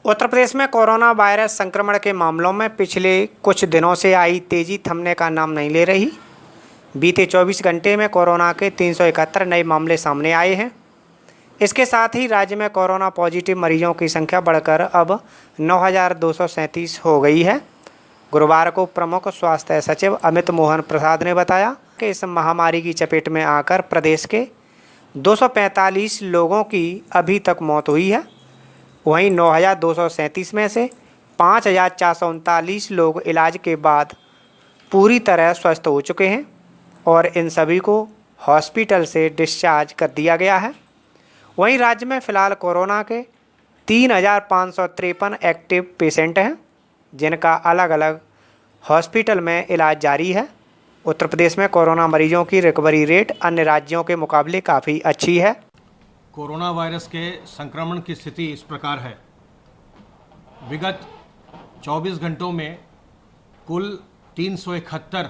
उत्तर प्रदेश में corona virus संक्रमण के मामलों में पिछले कुछ दिनों से आई तेजी थमने का नाम नहीं ले रही। बीते 24 घंटे में कोरोना के 371 नए मामले सामने आए हैं। इसके साथ ही राज्य में कोरोना पॉजिटिव मरीजों की संख्या बढ़कर अब 9,237 हो गई है। गुरुवार को प्रमुख स्वास्थ्य सचिव अमित मोहन प्रसाद ने बताया कि इस महामारी की चपेट में आकर प्रदेश के 245 लोगों की अभी तक मौत हुई है। वहीं 9,237 में से 5,439 लोग इलाज के बाद पूरी तरह स्वस्थ हो चुके हैं और इन सभी को हॉस्पिटल से डिस्चार्ज कर दिया गया है। वहीं राज्य में फ़िलहाल कोरोना के 3,553 एक्टिव पेशेंट हैं, जिनका अलग अलग हॉस्पिटल में इलाज जारी है। उत्तर प्रदेश में कोरोना मरीजों की रिकवरी रेट अन्य राज्यों के मुकाबले काफ़ी अच्छी है। कोरोना वायरस के संक्रमण की स्थिति इस प्रकार है। विगत 24 घंटों में कुल 371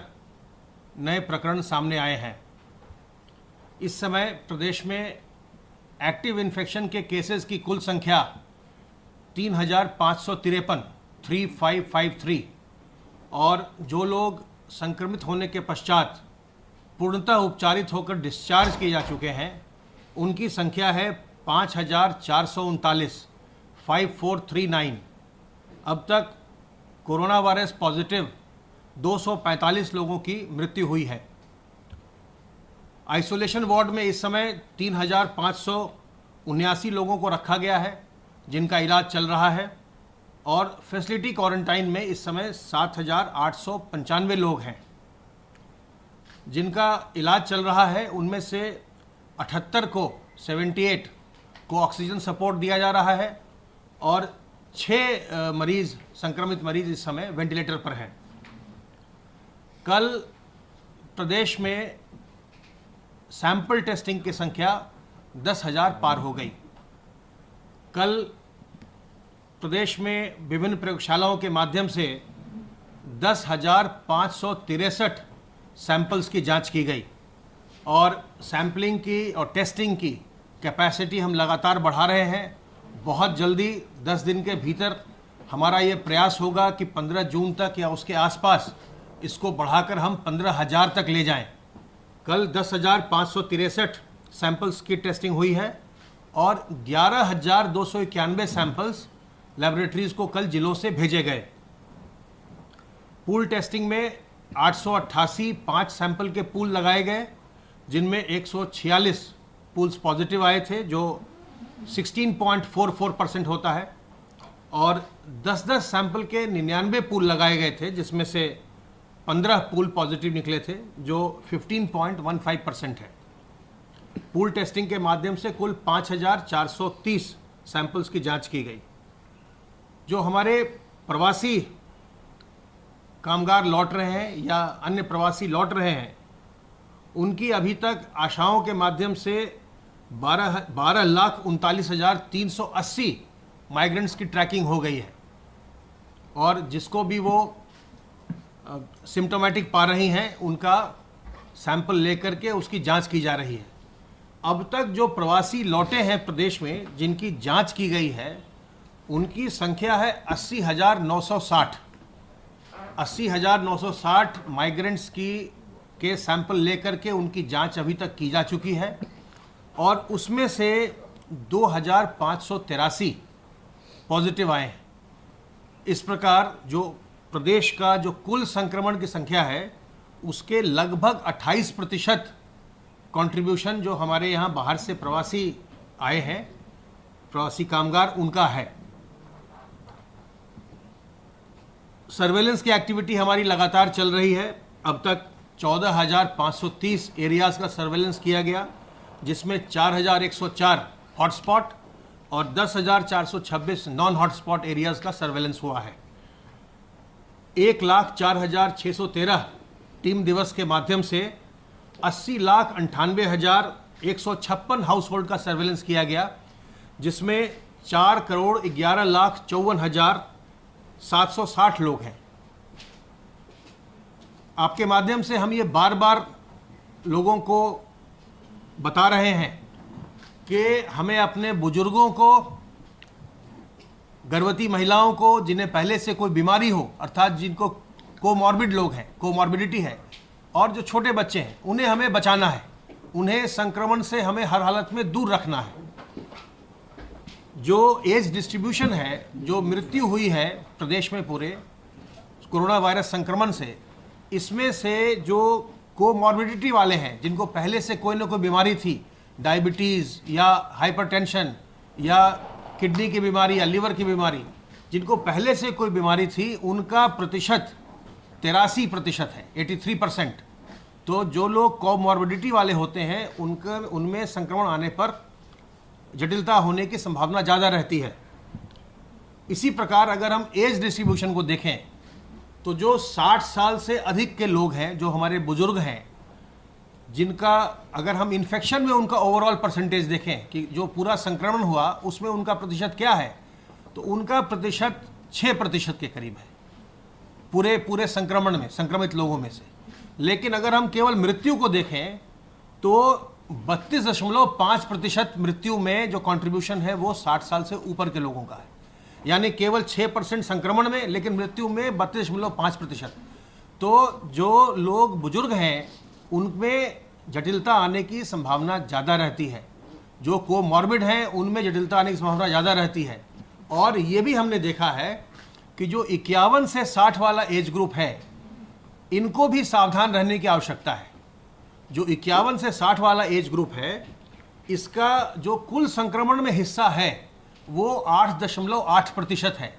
नए प्रकरण सामने आए हैं। इस समय प्रदेश में एक्टिव इन्फेक्शन के केसेस की कुल संख्या 3,553 और जो लोग संक्रमित होने के पश्चात पूर्णतः उपचारित होकर डिस्चार्ज किए जा चुके हैं उनकी संख्या है 5,439 अब तक कोरोना वायरस पॉजिटिव 245 लोगों की मृत्यु हुई है। आइसोलेशन वार्ड में इस समय 3,579 लोगों को रखा गया है, जिनका इलाज चल रहा है, और फैसिलिटी क्वारंटाइन में इस समय 7,895 लोग हैं जिनका इलाज चल रहा है। उनमें से 78 को ऑक्सीजन सपोर्ट दिया जा रहा है और 6 संक्रमित मरीज इस समय वेंटिलेटर पर हैं। कल प्रदेश में सैंपल टेस्टिंग की संख्या 10,000 पार हो गई। कल प्रदेश में विभिन्न प्रयोगशालाओं के माध्यम से 10,563 सैंपल्स की जांच की गई और सैम्पलिंग की और टेस्टिंग की कैपेसिटी हम लगातार बढ़ा रहे हैं। बहुत जल्दी 10 दिन के भीतर हमारा ये प्रयास होगा कि 15 जून तक या उसके आसपास इसको बढ़ाकर हम 15,000 तक ले जाएं। कल 10,563 सैंपल्स की टेस्टिंग हुई है और 11,291 सैंपल्स लेबोरेटरीज को कल जिलों से भेजे गए। पूल टेस्टिंग में 888 5 सैंपल के पूल लगाए गए, जिनमें 146 पूल्स पॉजिटिव आए थे, जो 16.44% होता है, और 10-10 सैंपल के 99 पूल लगाए गए थे, जिसमें से 15 पूल पॉजिटिव निकले थे, जो 15.15% है। पूल टेस्टिंग के माध्यम से कुल 5,430 सैंपल्स की जांच की गई। जो हमारे प्रवासी कामगार लौट रहे हैं या अन्य प्रवासी लौट रहे हैं, उनकी अभी तक आशाओं के माध्यम से 12,39,380 माइग्रेंट्स की ट्रैकिंग हो गई है और जिसको भी वो सिम्टोमेटिक पा रही हैं उनका सैंपल लेकर के उसकी जांच की जा रही है। अब तक जो प्रवासी लौटे हैं प्रदेश में जिनकी जांच की गई है उनकी संख्या है 80,960 माइग्रेंट्स के सैंपल लेकर के उनकी जांच अभी तक की जा चुकी है और उसमें से 2,583 पॉजिटिव आए हैं। इस प्रकार जो प्रदेश का जो कुल संक्रमण की संख्या है उसके लगभग 28% कंट्रीब्यूशन जो हमारे यहाँ बाहर से प्रवासी आए हैं, प्रवासी कामगार, उनका है। सर्वेलेंस की एक्टिविटी हमारी लगातार चल रही है। अब तक 14,530 एरियाज़ का सर्वेलेंस किया गया, जिसमें 4,104 हॉटस्पॉट और 10,426 नॉन हॉटस्पॉट एरियाज़ का सर्वेलेंस हुआ है। 1,04,613 टीम दिवस के माध्यम से 80,98,156 हाउस होल्ड का सर्वेलेंस किया गया, जिसमें 4,11,54,760 लोग हैं। आपके माध्यम से हम ये बार बार लोगों को बता रहे हैं कि हमें अपने बुजुर्गों को गर्भवती महिलाओं को जिन्हें पहले से कोई बीमारी हो, अर्थात जिनको कोमॉर्बिड लोग हैं, कोमॉर्बिडिटी है, और जो छोटे बच्चे हैं, उन्हें हमें बचाना है, उन्हें संक्रमण से हमें हर हालत में दूर रखना है। जो एज डिस्ट्रीब्यूशन है, जो मृत्यु हुई है प्रदेश में पूरे कोरोना वायरस संक्रमण से, इसमें से जो कोमॉर्बिडिटी वाले हैं, जिनको पहले से कोई ना कोई बीमारी थी, डायबिटीज़ या हाइपरटेंशन या किडनी की बीमारी या लीवर की बीमारी, जिनको पहले से कोई बीमारी थी, उनका प्रतिशत 83% है, 83%। तो जो लोग कोमॉर्बिडिटी वाले होते हैं उनमें संक्रमण आने पर जटिलता होने की संभावना ज़्यादा रहती है। इसी प्रकार अगर हम एज डिस्ट्रीब्यूशन को देखें तो जो 60 साल से अधिक के लोग हैं, जो हमारे बुजुर्ग हैं, जिनका अगर हम इन्फेक्शन में उनका ओवरऑल परसेंटेज देखें कि जो पूरा संक्रमण हुआ उसमें उनका प्रतिशत क्या है, तो उनका प्रतिशत 6% के करीब है पूरे संक्रमण में, संक्रमित लोगों में से। लेकिन अगर हम केवल मृत्यु को देखें तो 32.5% मृत्यु में जो कंट्रीब्यूशन है वो 60 साल से ऊपर के लोगों का है, यानी केवल 6% संक्रमण में, लेकिन मृत्यु में 32.5%। तो जो लोग बुजुर्ग हैं उनमें जटिलता आने की संभावना ज़्यादा रहती है, जो कोमॉर्बिड हैं उनमें जटिलता आने की संभावना ज़्यादा रहती है। और ये भी हमने देखा है कि जो 51 से 60 वाला एज ग्रुप है, इनको भी सावधान रहने की आवश्यकता है। जो 51 से 60 वाला एज ग्रुप है, इसका जो कुल संक्रमण में हिस्सा है वो 8.8% है,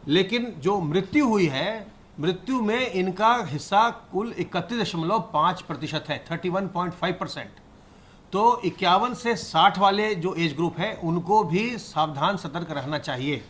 लेकिन जो मृत्यु हुई है, मृत्यु में इनका हिस्सा कुल 31.5% है, 31.5%। तो 51 से 60 वाले जो एज ग्रुप है उनको भी सावधान सतर्क रहना चाहिए।